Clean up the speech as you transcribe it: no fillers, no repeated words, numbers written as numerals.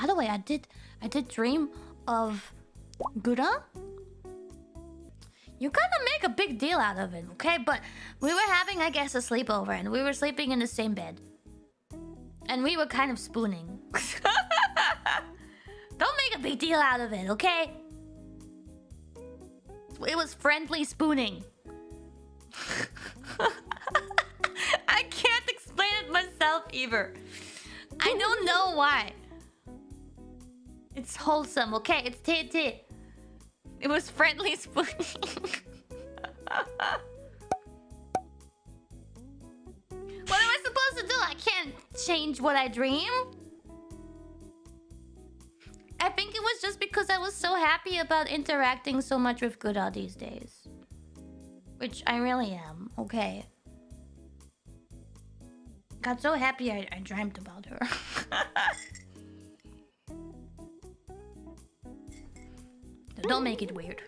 By the way, I did dream of Gura. You kind of make a big deal out of it, okay? But we were having, I guess, a sleepover, and we were sleeping in the same bed. And we were kind of spooning. Don't make a big deal out of it, okay? It was friendly spooning. I can't explain it myself either. I don't know why. It's wholesome, okay? It's tea. It was friendly spooning. What am I supposed to do? I can't change what I dream. I think it was just because I was so happy about interacting so much with Gura these days. Which I really am, okay? Got so happy I dreamt about her. Don't make it weird.